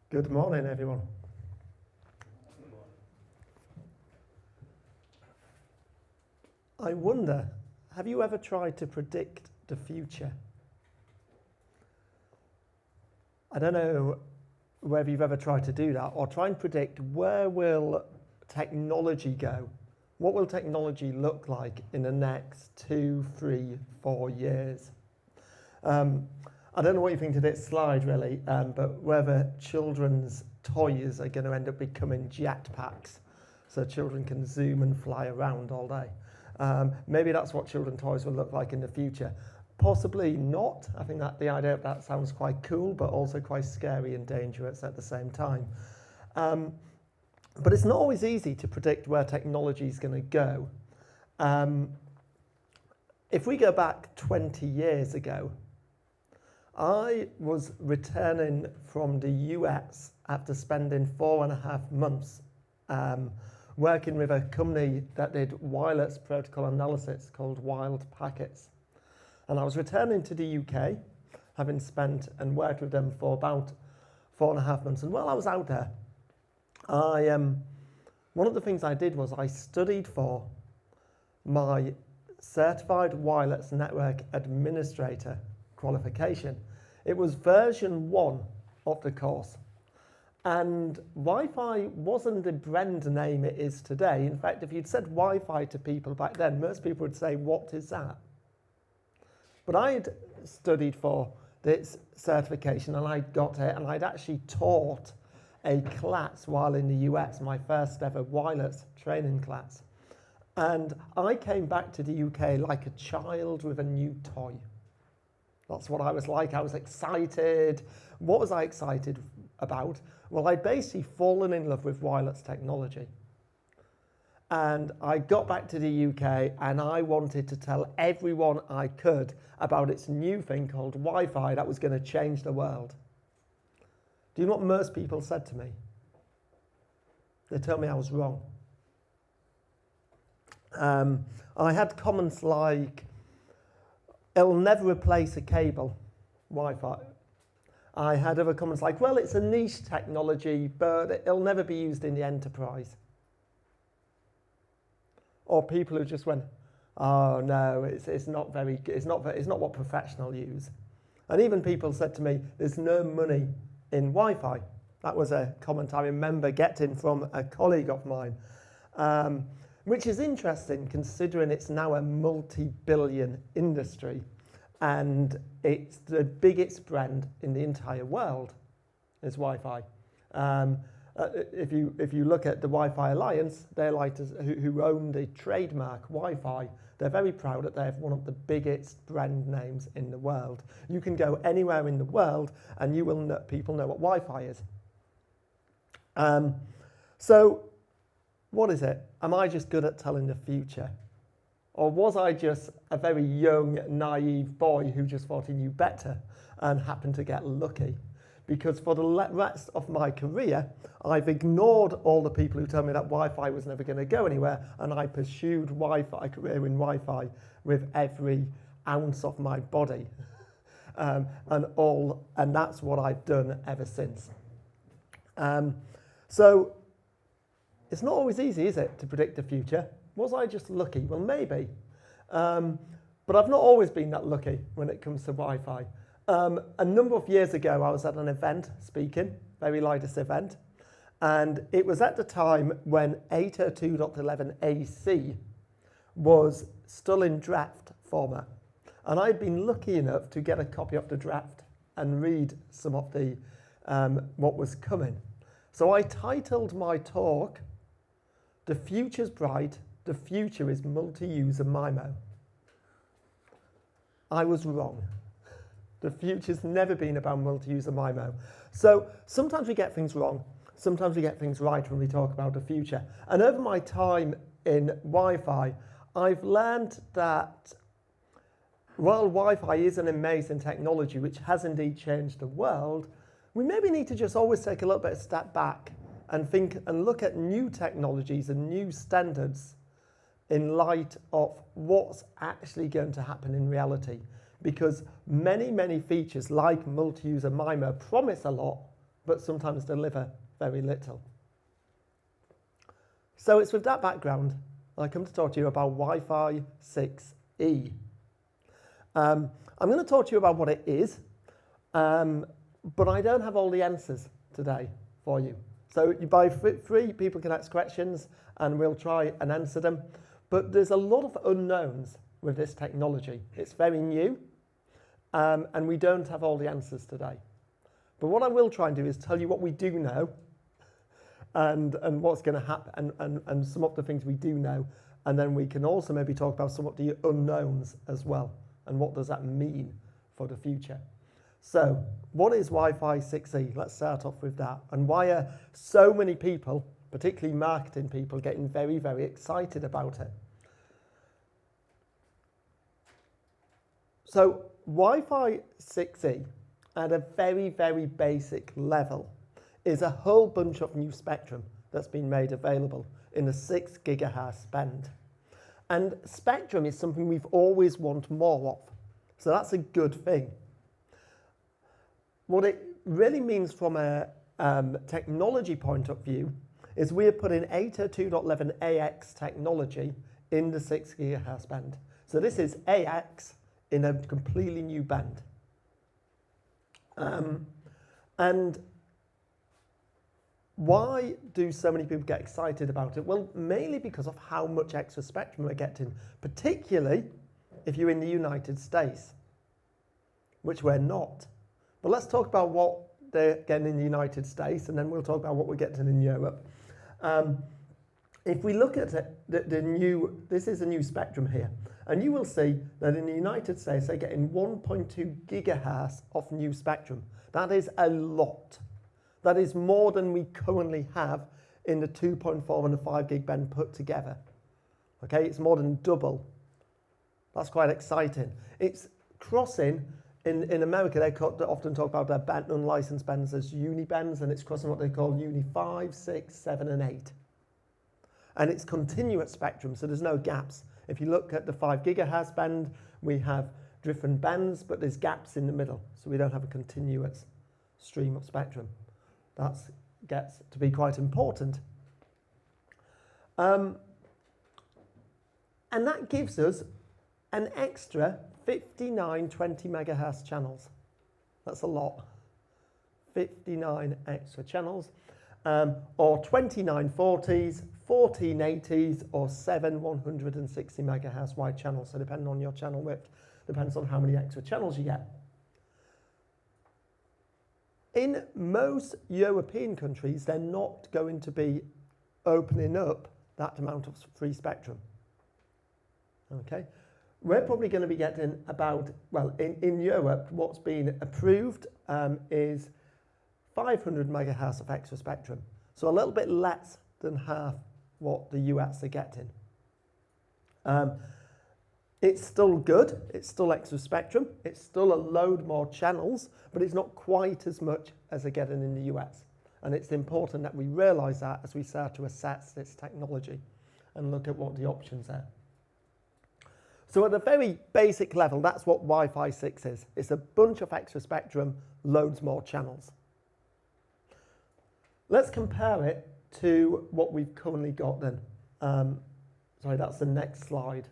Good morning, everyone. I wonder, have you ever tried to predict the future? I don't know whether you've ever tried to do that or try and predict where will technology go? What will technology look like in the next 2, 3, 4 years? I don't know what you think of this slide really, but whether children's toys are going to end up becoming jetpacks so children can zoom and fly around all day. Maybe that's what children's toys will look like in the future. Possibly not. I think that the idea of that sounds quite cool, but also quite scary and dangerous at the same time. But it's not always easy to predict where technology is going to go. If we go back 20 years ago, I was returning from the US after spending 4.5 months working with a company that did wireless protocol analysis called Wild Packets. And I was returning to the UK, having spent and worked with them for about 4.5 months. And while I was out there, one of the things I did was I studied for my Certified Wireless Network Administrator qualification. It was version 1 of the course. And Wi-Fi wasn't the brand name it is today. In fact, if you'd said Wi-Fi to people back then, most people would say, what is that? But I had studied for this certification and I'd got it, and I'd actually taught a class while in the US, my first ever wireless training class. And I came back to the UK like a child with a new toy. That's what I was like. I was excited. What was I excited about? Well, I'd basically fallen in love with wireless technology. And I got back to the UK and I wanted to tell everyone I could about its new thing called Wi-Fi that was going to change the world. Do you know what most people said to me? They told me I was wrong. I had comments like, it'll never replace a cable, Wi-Fi. I had other comments like, well, it's a niche technology, but it'll never be used in the enterprise. Or people who just went, oh no, it's not what professionals use. And even people said to me, there's no money in Wi-Fi. That was a comment I remember getting from a colleague of mine, which is interesting considering it's now a multi-billion industry and it's the biggest brand in the entire world is Wi-Fi. If you look at the Wi-Fi Alliance, they're like who own the trademark Wi-Fi. They're very proud that they have one of the biggest brand names in the world. You can go anywhere in the world and you will know, people know what Wi-Fi is. So what is it? Am I just good at telling the future? Or was I just a very young, naive boy who just thought he knew better and happened to get lucky? Because for the rest of my career, I've ignored all the people who told me that Wi-Fi was never going to go anywhere, and I pursued a career in Wi-Fi with every ounce of my body. And that's what I've done ever since. So it's not always easy, is it, to predict the future? Was I just lucky? Well, maybe. But I've not always been that lucky when it comes to Wi-Fi. A number of years ago, I was at an event speaking, very lightest event, and it was at the time when 802.11 AC was still in draft format. And I'd been lucky enough to get a copy of the draft and read some of the what was coming. So I titled my talk, "The Future's Bright, the Future is Multi-User MIMO." I was wrong. The future's never been about multi-user MIMO. So sometimes we get things wrong, sometimes we get things right when we talk about the future. And over my time in Wi-Fi, I've learned that while Wi-Fi is an amazing technology which has indeed changed the world, we maybe need to just always take a little bit of step back and think and look at new technologies and new standards in light of what's actually going to happen in reality. Because many, many features like multi-user MIMO promise a lot, but sometimes deliver very little. So it's with that background I come to talk to you about Wi-Fi 6E. I'm going to talk to you about what it is, but I don't have all the answers today for you. So by free, people can ask questions and we'll try and answer them. But there's a lot of unknowns with this technology. It's very new, and we don't have all the answers today. But what I will try and do is tell you what we do know and what's going to happen and some of the things we do know. And then we can also maybe talk about some of the unknowns as well. And what does that mean for the future? So what is Wi-Fi 6E? Let's start off with that. And why are so many people, particularly marketing people, getting very, very excited about it? So Wi-Fi 6E, at a very, very basic level, is a whole bunch of new spectrum that's been made available in the 6 gigahertz band. And spectrum is something we've always wanted more of. So that's a good thing. What it really means from a technology point of view is we're putting 802.11ax technology in the 6 gigahertz band. So this is AX in a completely new band. And why do so many people get excited about it? Well, mainly because of how much extra spectrum we're getting, particularly if you're in the United States, which we're not. But let's talk about what they're getting in the United States, and then we'll talk about what we're getting in Europe. If we look at this is a new spectrum here, and you will see that in the United States, they're getting 1.2 gigahertz of new spectrum. That is a lot. That is more than we currently have in the 2.4 and the 5 gig band put together. Okay, it's more than double. That's quite exciting. It's crossing, in America, they often talk about their band, unlicensed bands as uni-bands, and it's crossing what they call uni 5, 6, 7, and 8. And it's continuous spectrum, so there's no gaps. If you look at the 5 gigahertz band, we have different bands, but there's gaps in the middle, so we don't have a continuous stream of spectrum. That gets to be quite important. And that gives us an extra 59 20 megahertz channels. That's a lot. 59 extra channels, or 29 40s, 14 80s, or 7 160 megahertz wide channels. So depending on your channel width, depends on how many extra channels you get. In most European countries, they're not going to be opening up that amount of free spectrum. Okay, we're probably going to be getting about, well, in Europe, what's been approved is 500 megahertz of extra spectrum. So a little bit less than half what the US are getting. It's still good, it's still extra spectrum, it's still a load more channels, but it's not quite as much as they're getting in the US. And it's important that we realise that as we start to assess this technology and look at what the options are. So at a very basic level, that's what Wi-Fi 6 is. It's a bunch of extra spectrum, loads more channels. Let's compare it to what we've currently got then. Sorry, that's the next slide.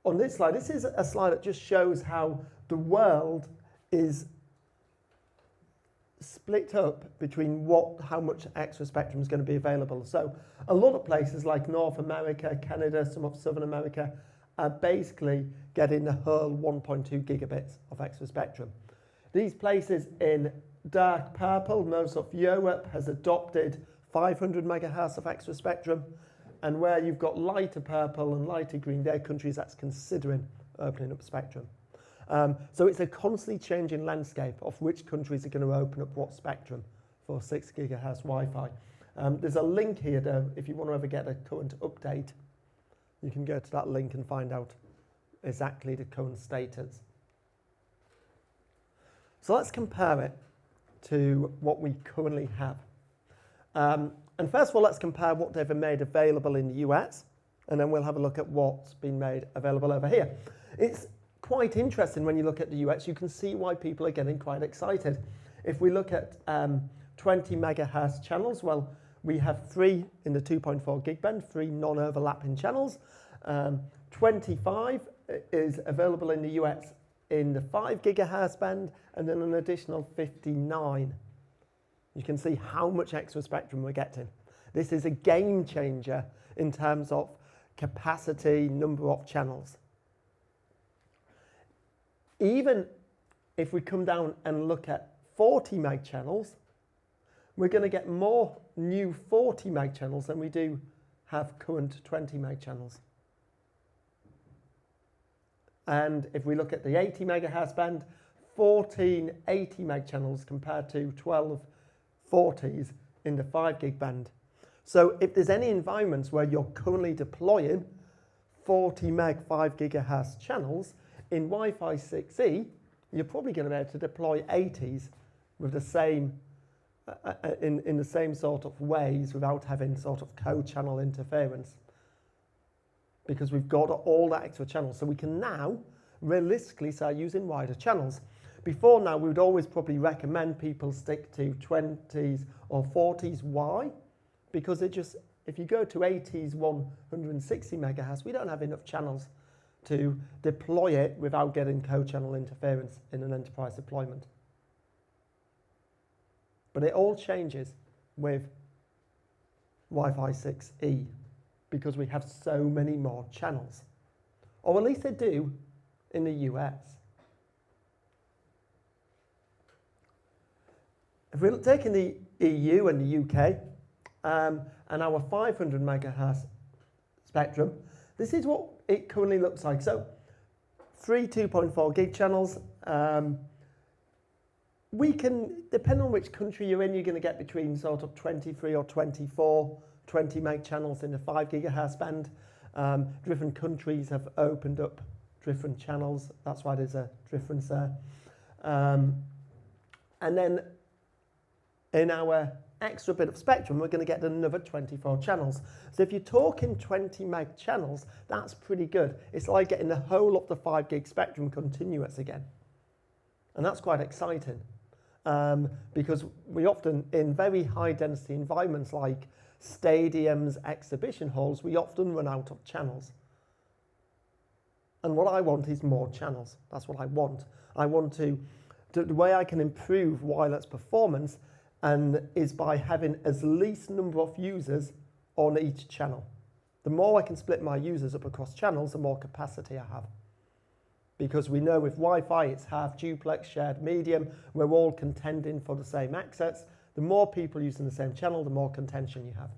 On this slide, this is a slide that just shows how the world is split up between how much extra spectrum is going to be available. So a lot of places like North America, Canada, some of Southern America are basically getting the whole 1.2 gigabits of extra spectrum. These places in dark purple, most of Europe has adopted 500 megahertz of extra spectrum. And where you've got lighter purple and lighter green, they're countries that's considering opening up spectrum. So it's a constantly changing landscape of which countries are going to open up what spectrum for 6 gigahertz Wi-Fi. There's a link here, though, if you want to ever get a current update, you can go to that link and find out exactly the current status. So let's compare it to what we currently have. And first of all, let's compare what they've made available in the US, and then we'll have a look at what's been made available over here. It's quite interesting when you look at the US, you can see why people are getting quite excited. If we look at 20 megahertz channels, well, we have 3 in the 2.4 gig band, 3 non-overlapping channels. 25 is available in the US in the 5 gigahertz band, and then an additional 59. You can see how much extra spectrum we're getting. This is a game changer in terms of capacity, number of channels. Even if we come down and look at 40 meg channels, we're going to get more new 40 meg channels than we do have current 20 meg channels. And if we look at the 80 megahertz band, 14 80 meg channels compared to 12 40s in the 5 gig band. So if there's any environments where you're currently deploying 40 meg 5 gigahertz channels in Wi-Fi 6E, you're probably going to be able to deploy 80s with the same in the same sort of ways without having sort of co-channel interference, because we've got all that extra channels. So we can now realistically start using wider channels. Before now, we would always probably recommend people stick to 20s or 40s. Why? Because it just, if you go to 80s 160 megahertz, we don't have enough channels to deploy it without getting co-channel interference in an enterprise deployment. But it all changes with Wi-Fi 6E because we have so many more channels. Or at least they do in the US. If we're taking the EU and the UK and our 500 megahertz spectrum, this is what it currently looks like. So 3 2.4 gig channels. We can, depending on which country you're in, you're going to get between sort of 23 or 24 20 meg channels in the 5 gigahertz band. Different countries have opened up different channels. That's why there's a difference there. And then in our extra bit of spectrum, we're going to get another 24 channels. So if you're talking 20 meg channels, that's pretty good. It's like getting the whole of the 5 gig spectrum continuous again. And that's quite exciting because we often, in very high density environments like stadiums, exhibition halls, we often run out of channels. And what I want is more channels. That's what I want. I want to, the way I can improve wireless performance and is by having as least number of users on each channel. The more I can split my users up across channels, the more capacity I have. Because we know with Wi-Fi, it's half duplex, shared medium, we're all contending for the same access. The more people using the same channel, the more contention you have.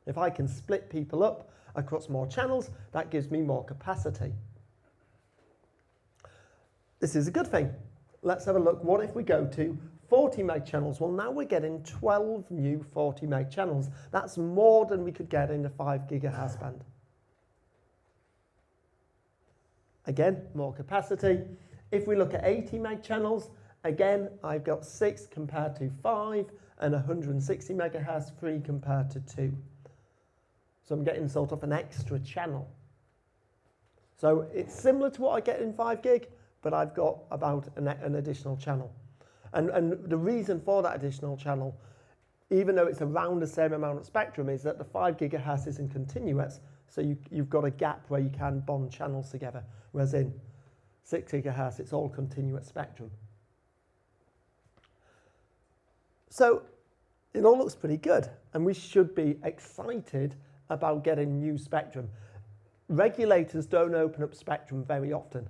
If I can split people up across more channels, that gives me more capacity. This is a good thing. Let's have a look. What if we go to 40 meg channels? Well, now we're getting 12 new 40 meg channels. That's more than we could get in the 5 gigahertz band. Again, more capacity. If we look at 80 meg channels, again, I've got 6 compared to 5 and 160 megahertz, 3 compared to 2. So I'm getting sort of an extra channel. So it's similar to what I get in 5 gig, but I've got about an additional channel. And the reason for that additional channel, even though it's around the same amount of spectrum, is that the 5 gigahertz isn't continuous, so you've got a gap where you can bond channels together, whereas in 6 gigahertz, it's all continuous spectrum. So it all looks pretty good, and we should be excited about getting new spectrum. Regulators don't open up spectrum very often.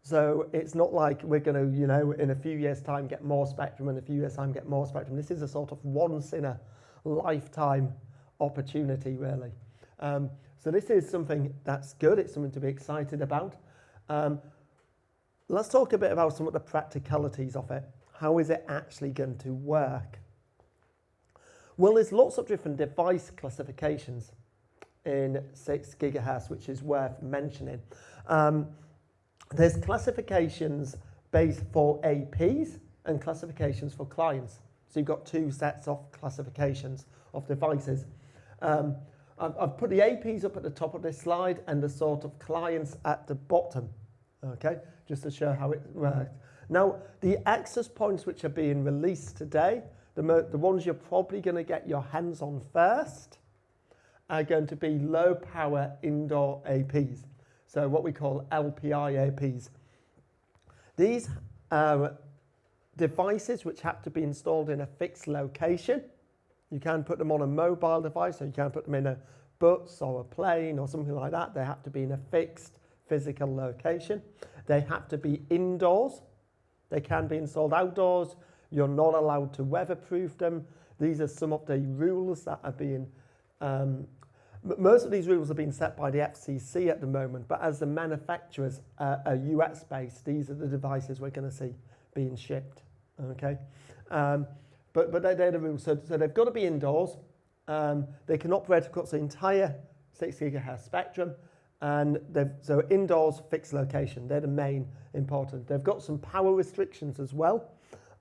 So it's not like we're going to, you know, in a few years' time get more spectrum and a few years' time get more spectrum. This is a sort of once in a lifetime opportunity, really. So this is something that's good. It's something to be excited about. Let's talk a bit about some of the practicalities of it. How is it actually going to work? Well, there's lots of different device classifications in 6 gigahertz, which is worth mentioning. There's classifications based for APs and classifications for clients. So you've got 2 sets of classifications of devices. I've put the APs up at the top of this slide and the sort of clients at the bottom, okay, just to show how it works. Now, the access points which are being released today, the ones you're probably going to get your hands on first, are going to be low power indoor APs. So what we call Lpi Aps. These are devices which have to be installed in a fixed location. You can put them on a mobile device, or you can put them in a bus or a plane or something like that. They have to be in a fixed physical location. They have to be indoors. They can be installed outdoors. You're not allowed to weatherproof them. These are some of the rules that are being, most of these rules are being set by the FCC at the moment, but as the manufacturers are US based, these are the devices we're going to see being shipped, okay? But they're the rules. So they've got to be indoors. They can operate across the entire 6 gigahertz spectrum. And so indoors, fixed location, they're the main important. They've got some power restrictions as well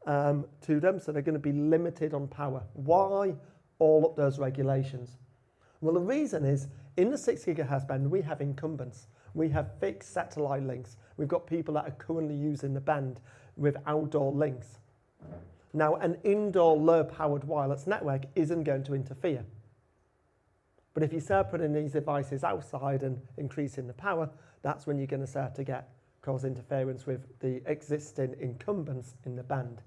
to them, so they're going to be limited on power. Why all of those regulations? Well, the reason is, in the 6 gigahertz band, we have incumbents. We have fixed satellite links. We've got people that are currently using the band with outdoor links. Now, an indoor low-powered wireless network isn't going to interfere. But if you start putting these devices outside and increasing the power, that's when you're going to start to cause interference with the existing incumbents in the band.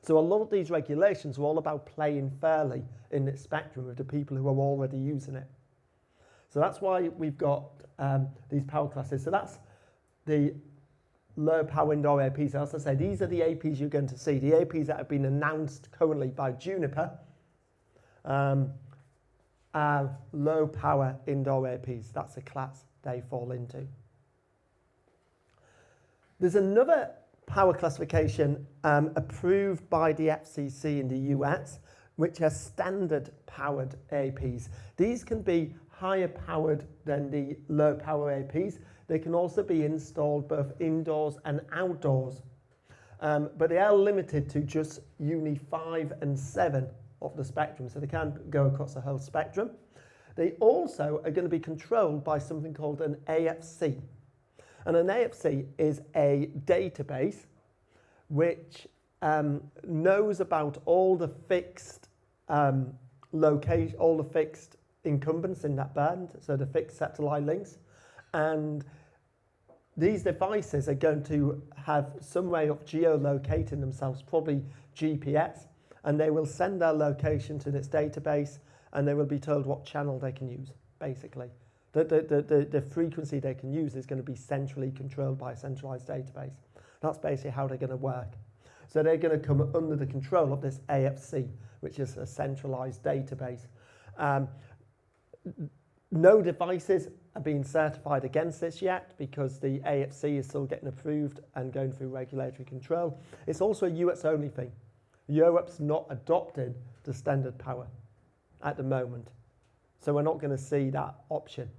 So a lot of these regulations are all about playing fairly in this spectrum with the people who are already using it. So that's why we've got these power classes. So that's the low power indoor APs. As I say, these are the APs you're going to see, the APs that have been announced currently by Juniper. Are low power indoor APs. That's the class they fall into. There's another power classification approved by the FCC in the US, which are standard powered APs. These can be higher powered than the low power APs. They can also be installed both indoors and outdoors, but they are limited to just Uni 5 and 7 of the spectrum, so they can't go across the whole spectrum. They also are going to be controlled by something called an AFC. And an AFC is a database which knows about all the fixed location, all the fixed incumbents in that band, so the fixed satellite links. And these devices are going to have some way of geolocating themselves, probably GPS, and they will send their location to this database, and they will be told what channel they can use, basically. The frequency they can use is going to be centrally controlled by a centralized database. That's basically how they're going to work. So they're going to come under the control of this AFC, which is a centralized database. No devices are being certified against this yet because the AFC is still getting approved and going through regulatory control. It's also a US only thing. Europe's not adopted the standard power at the moment, so we're not going to see that option.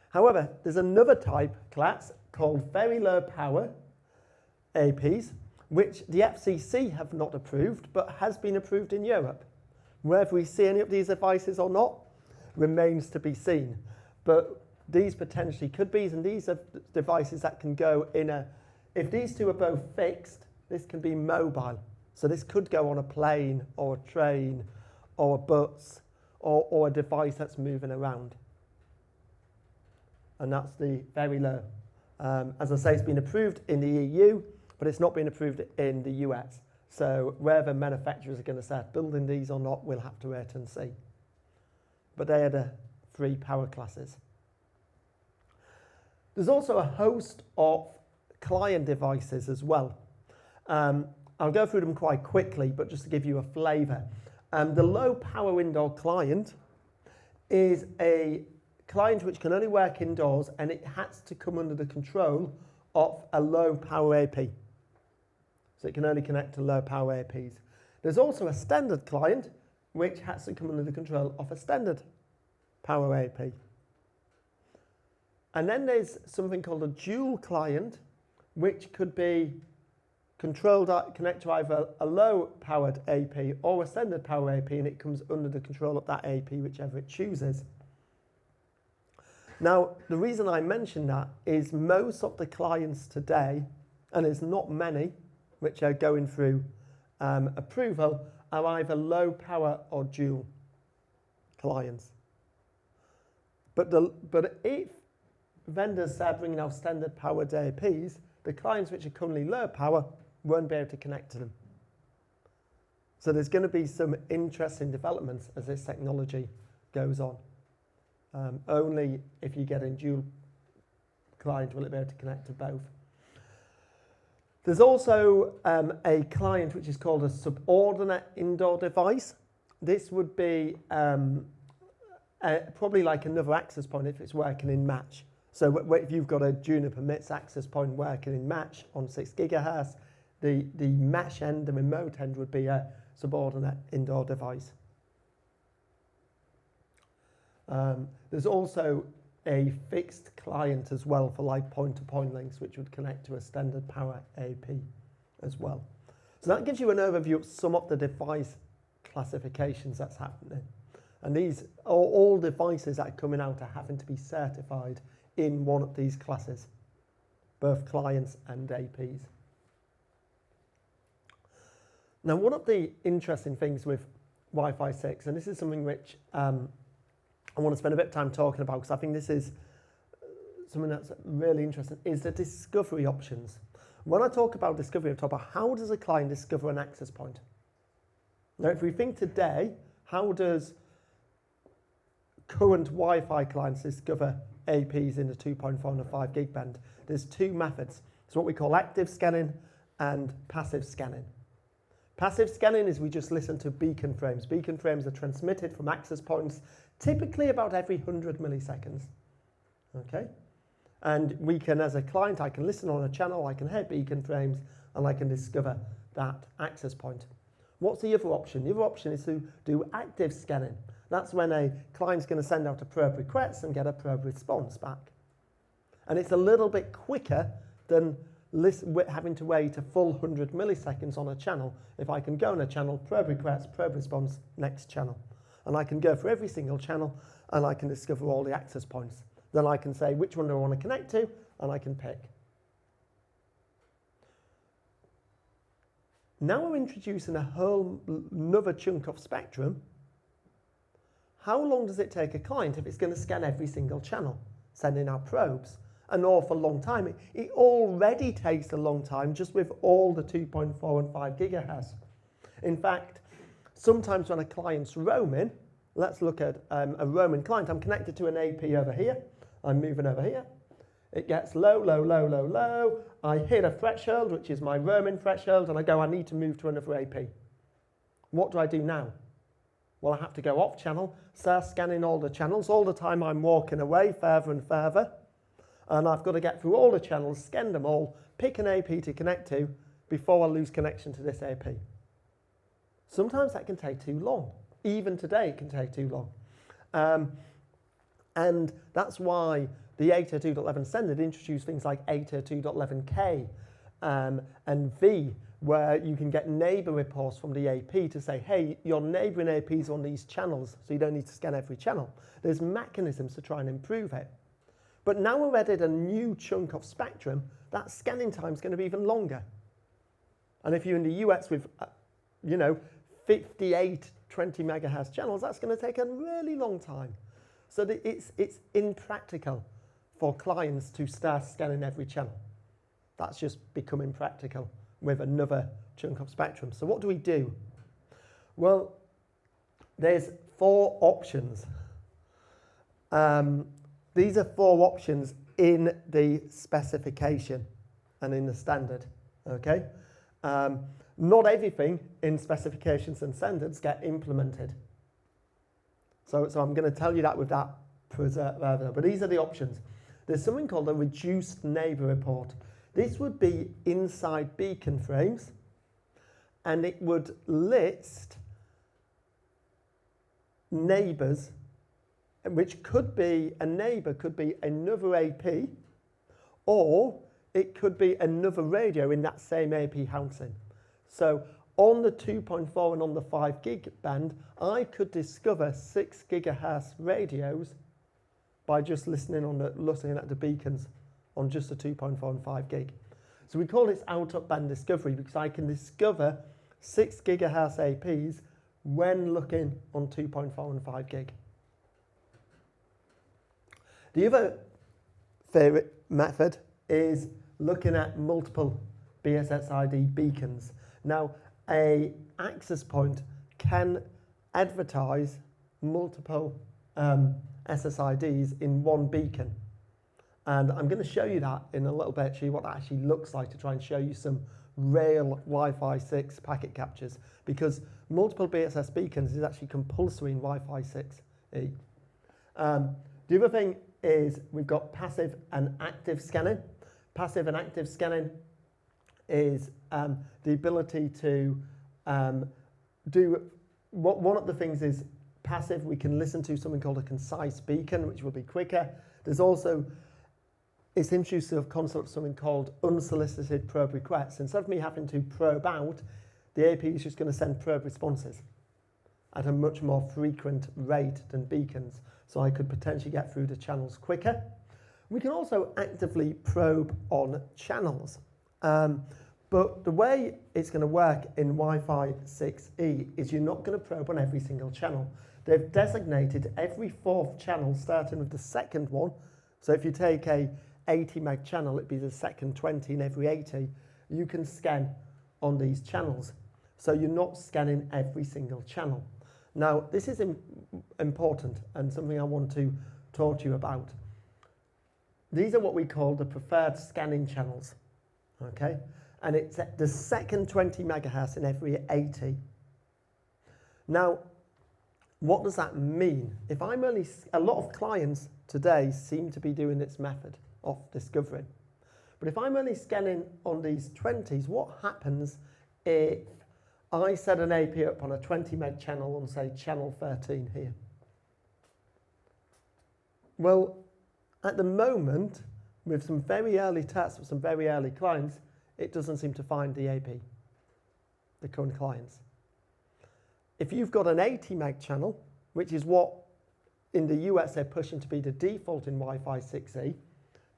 However, there's another type class called very low power APs, which the FCC have not approved, but has been approved in Europe. Whether we see any of these devices or not remains to be seen, but these potentially could be, and these are devices that can go in if these two are both fixed, this can be mobile. So this could go on a plane or a train or a bus or a device that's moving around. And that's the very low. As I say, it's been approved in the EU, but it's not been approved in the US. So whether manufacturers are going to start building these or not, we'll have to wait and see. But they are the 3 power classes. There's also a host of client devices as well. I'll go through them quite quickly, but just to give you a flavour. The low power indoor client is a client which can only work indoors, and it has to come under the control of a low power AP. So it can only connect to low power APs. There's also a standard client which has to come under the control of a standard power AP. And then there's something called a dual client, which could be controlled, connect to either a low powered AP or a standard power AP, and it comes under the control of that AP, whichever it chooses. Now, the reason I mention that is most of the clients today and there's not many which are going through approval, are either low power or dual clients. But if vendors start bringing out standard powered APs, the clients which are currently low power won't be able to connect to them. So there's going to be some interesting developments as this technology goes on. Only if you get in dual client will it be able to connect to both. There's also a client which is called a subordinate indoor device. This would be probably like another access point if it's working in match. So if you've got a Juniper-Mist access point working in match on 6 gigahertz, the mesh end, the remote end, would be a subordinate indoor device. There's also a fixed client as well for like point-to-point links, which would connect to a standard power AP as well. So that gives you an overview of some of the device classifications that's happening. And these are all devices that are coming out are having to be certified in one of these classes, both clients and APs. Now, one of the interesting things with Wi-Fi 6, and this is something which I want to spend a bit of time talking about because I think this is something that's really interesting, is the discovery options. When I talk about discovery, I talk about how does a client discover an access point? Now, if we think today, how does current Wi-Fi clients discover APs in the 2.4 and the 5 gig band? There's two methods. It's what we call active scanning and passive scanning. Passive scanning is we just listen to beacon frames. Beacon frames are transmitted from access points typically about every 100 milliseconds. Okay? And we can, as a client, I can listen on a channel, I can hear beacon frames, and I can discover that access point. What's the other option? The other option is to do active scanning. That's when a client's going to send out a probe request and get a probe response back. And it's a little bit quicker than having to wait a full 100 milliseconds on a channel. If I can go on a channel, probe request, probe response, next channel. And I can go for every single channel and I can discover all the access points. Then I can say which one do I want to connect to, and I can pick. Now we're introducing a whole another chunk of spectrum. How long does it take a client if it's going to scan every single channel, sending out probes? An awful long time. It already takes a long time just with all the 2.4 and 5 gigahertz. In fact, sometimes when a client's roaming, let's look at a roaming client. I'm connected to an AP over here. I'm moving over here. It gets low, low, low, low, low. I hit a threshold, which is my roaming threshold, and I go, I need to move to another AP. What do I do now? Well, I have to go off channel, start scanning all the channels. All the time I'm walking away further and further. And I've got to get through all the channels, scan them all, pick an AP to connect to before I lose connection to this AP. Sometimes that can take too long. Even today it can take too long. And that's why the 802.11 standard introduced things like 802.11k and V, where you can get neighbor reports from the AP to say, hey, your neighboring AP's on these channels, so you don't need to scan every channel. There's mechanisms to try and improve it. But now we've added a new chunk of spectrum, that scanning time is going to be even longer. And if you're in the US with, 58 20 megahertz channels, that's going to take a really long time. So it's impractical for clients to start scanning every channel. That's just becoming practical with another chunk of spectrum. So what do we do? Well, there's 4 options. These are 4 options in the specification and in the standard, okay? Not everything in specifications and standards get implemented. So I'm going to tell you that with that preserver, but these are the options. There's something called a reduced neighbor report. This would be inside beacon frames, and it would list neighbors, which could be a neighbor, could be another AP, or it could be another radio in that same AP housing. So on the 2.4 and on the 5 gig band, I could discover 6 gigahertz radios by just listening at the beacons on just the 2.4 and 5 gig. So we call this out-of-band discovery because I can discover 6 gigahertz APs when looking on 2.4 and 5 gig. The other favorite method is looking at multiple BSSID beacons. Now, a access point can advertise multiple SSIDs in one beacon. And I'm going to show you that in a little bit, show you what that actually looks like to try and show you some real Wi-Fi 6 packet captures, because multiple BSS beacons is actually compulsory in Wi-Fi 6E. The other thing is we've got passive and active scanning. Passive and active scanning is the ability to do, one of the things is passive, we can listen to something called a concise beacon, which will be quicker. There's also, it's introduced to a concept of something called unsolicited probe requests. Instead of me having to probe out, the AP is just going to send probe responses at a much more frequent rate than beacons, so I could potentially get through the channels quicker. We can also actively probe on channels, but the way it's going to work in Wi-Fi 6E is you're not going to probe on every single channel. They've designated every 4th channel starting with the second one, so if you take a 80 meg channel, it'd be the second 20 in every 80, you can scan on these channels. So you're not scanning every single channel. Now, this is important and something I want to talk to you about. These are what we call the preferred scanning channels, okay? And it's the second 20 megahertz in every 80. Now, what does that mean? If I'm only, a lot of clients today seem to be doing this method of discovering. But if I'm only scanning on these 20s, what happens if I set an AP up on a 20 meg channel on, say, channel 13 here? Well, at the moment, with some very early tests with some very early clients, it doesn't seem to find the AP, the current clients. If you've got an 80 meg channel, which is what in the US they're pushing to be the default in Wi-Fi 6E,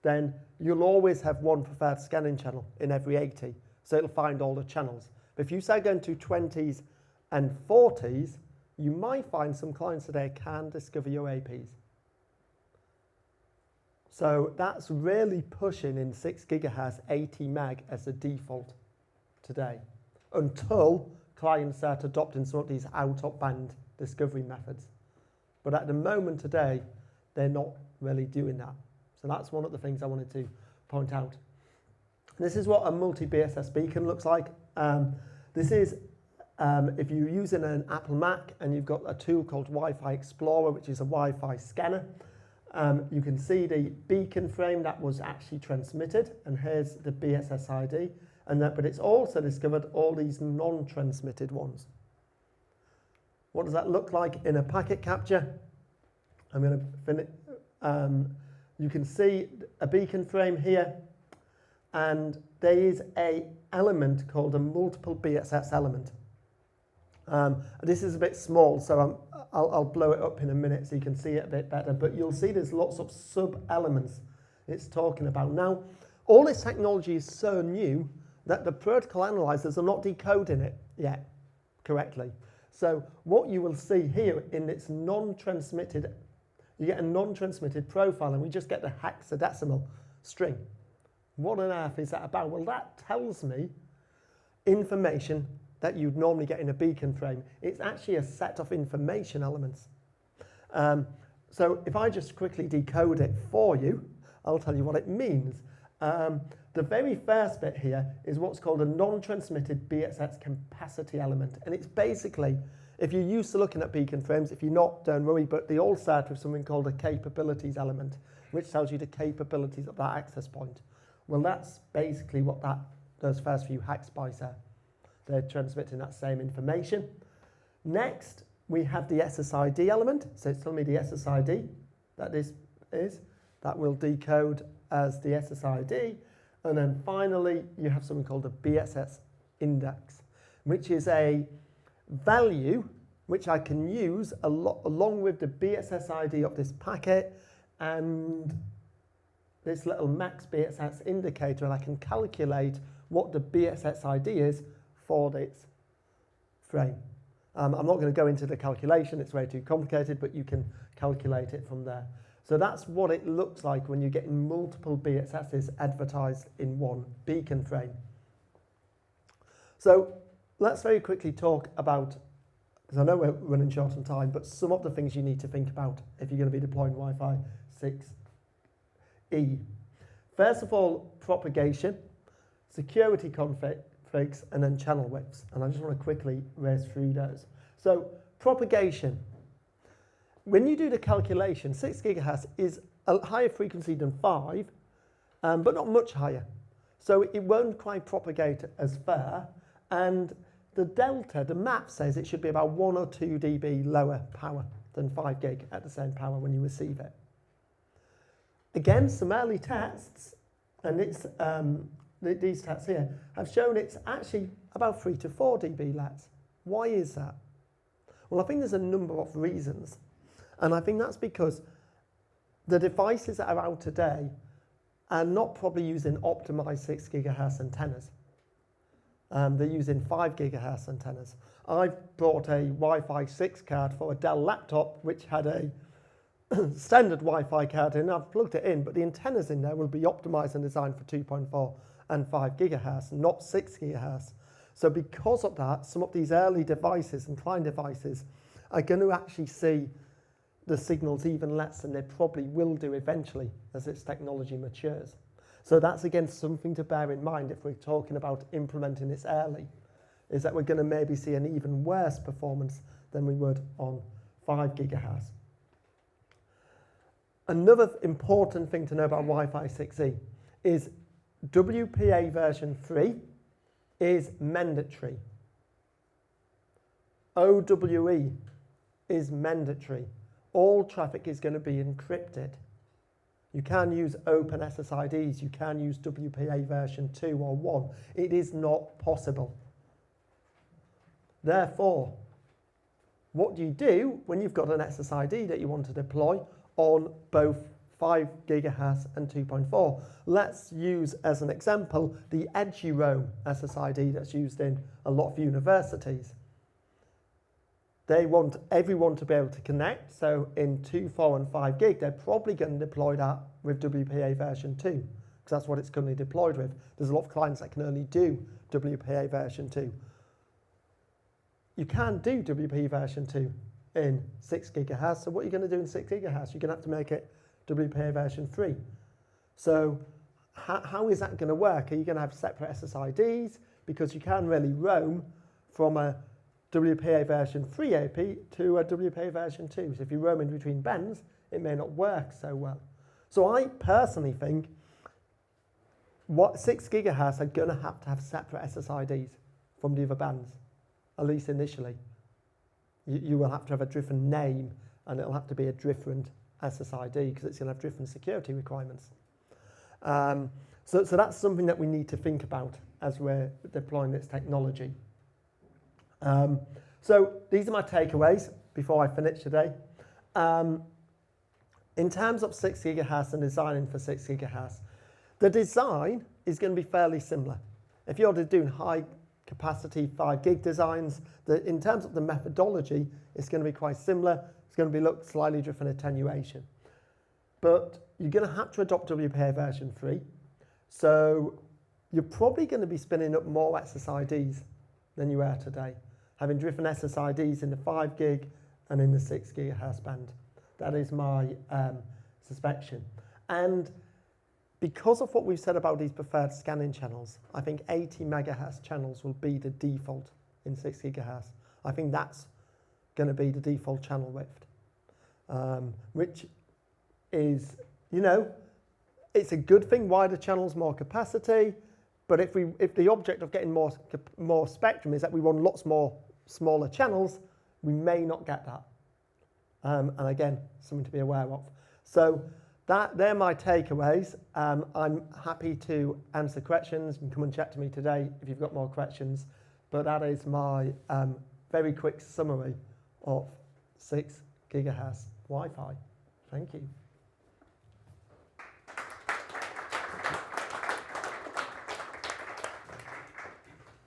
then you'll always have one preferred scanning channel in every 80, so it'll find all the channels. But if you start going to 20s and 40s, you might find some clients today can discover your APs. So that's really pushing in 6 gigahertz 80 meg as the default today, until clients start adopting some of these out-of-band discovery methods. But at the moment today, they're not really doing that. So that's one of the things I wanted to point out. This is what a multi-BSS beacon looks like. This is if you're using an Apple Mac and you've got a tool called Wi-Fi Explorer, which is a Wi-Fi scanner. You can see the beacon frame that was actually transmitted, and here's the BSS ID, but it's also discovered all these non-transmitted ones. What does that look like in a packet capture? I'm going to finish. You can see a beacon frame here, and there is an element called a multiple BSS element. This is a bit small, so I'll blow it up in a minute so you can see it a bit better, but you'll see there's lots of sub-elements it's talking about. Now, all this technology is so new that the protocol analyzers are not decoding it yet correctly. So what you will see here in this non-transmitted, you get a non-transmitted profile, and we just get the hexadecimal string. What on earth is that about? Well, that tells me information that you'd normally get in a beacon frame. It's actually a set of information elements. So if I just quickly decode it for you, I'll tell you what it means. The very first bit here is what's called a non-transmitted BSS capacity element. And it's basically, if you're used to looking at beacon frames, if you're not, don't worry, but they all start with something called a capabilities element, which tells you the capabilities of that access point. Well, that's basically what those first few hex bytes are. They're transmitting that same information. Next, we have the SSID element. So it's telling me the SSID that this is. That will decode as the SSID. And then finally, you have something called a BSS index, which is a value which I can use along with the BSS ID of this packet and this little max BSS indicator, and I can calculate what the BSS ID is for this frame. I'm not going to go into the calculation, it's way too complicated, but you can calculate it from there. So that's what it looks like when you're getting multiple BSSs advertised in one beacon frame. So let's very quickly talk about, because I know we're running short on time, but some of the things you need to think about if you're going to be deploying Wi-Fi 6E. First of all, propagation, security configs, and then channel widths. And I just want to quickly race through those. So propagation. When you do the calculation, 6 gigahertz is a higher frequency than 5, but not much higher. So it won't quite propagate as far. And the delta, the map says it should be about 1 or 2 dB lower power than 5 gig at the same power when you receive it. Again, some early tests, and it's, these tests here, have shown it's actually about 3 to 4 dB less. Why is that? Well, I think there's a number of reasons. And I think that's because the devices that are out today are not probably using optimized 6 gigahertz antennas. They're using 5 gigahertz antennas. I've brought a Wi-Fi 6 card for a Dell laptop, which had a standard Wi-Fi card in. I've plugged it in, but the antennas in there will be optimized and designed for 2.4 and 5 gigahertz, not 6 gigahertz. So because of that, some of these early devices and client devices are going to actually see the signals even less than they probably will do eventually as its technology matures. So that's again something to bear in mind if we're talking about implementing this early, is that we're going to maybe see an even worse performance than we would on 5 gigahertz. Another important thing to know about Wi-Fi 6E is WPA version 3 is mandatory. OWE is mandatory. All traffic is going to be encrypted. You can use open SSIDs, you can use WPA version 2 or 1. It is not possible. Therefore, what do you do when you've got an SSID that you want to deploy on both 5 gigahertz and 2.4? Let's use as an example the EduRoam SSID that's used in a lot of universities. They want everyone to be able to connect, so in 2, 4 and 5 gig, they're probably going to deploy that with WPA version 2, because that's what it's currently deployed with. There's a lot of clients that can only do WPA version 2. You can't do WPA version 2 in 6 gigahertz, so what are you going to do in 6 gigahertz? You're going to have to make it WPA version 3. So how is that going to work? Are you going to have separate SSIDs? Because you can really roam from a WPA version 3 AP to a WPA version 2. So if you roam in between bands, it may not work so well. So I personally think what 6 gigahertz are going to have separate SSIDs from the other bands, at least initially. You will have to have a different name, and it'll have to be a different SSID because it's going to have different security requirements. So that's something that we need to think about as we're deploying this technology. So these are my takeaways before I finish today. In terms of 6 gigahertz and designing for 6 gigahertz, the design is going to be fairly similar. If you're doing high capacity 5 gig designs, in terms of the methodology, it's going to be quite similar. It's going to be look slightly different attenuation. But you're going to have to adopt WPA version 3. So you're probably going to be spinning up more SSIDs than you are today, having different SSIDs in the 5 gig and in the 6 gigahertz band. That is my suspicion. And because of what we've said about these preferred scanning channels, I think 80 megahertz channels will be the default in 6 gigahertz. I think that's going to be the default channel width, which is, you know, it's a good thing. Wider channels, more capacity. But if the object of getting more spectrum is that we want lots more smaller channels, we may not get that. And again, something to be aware of. So they're my takeaways. I'm happy to answer questions. You can come and chat to me today if you've got more questions. But that is my very quick summary of 6 gigahertz Wi-Fi. Thank you.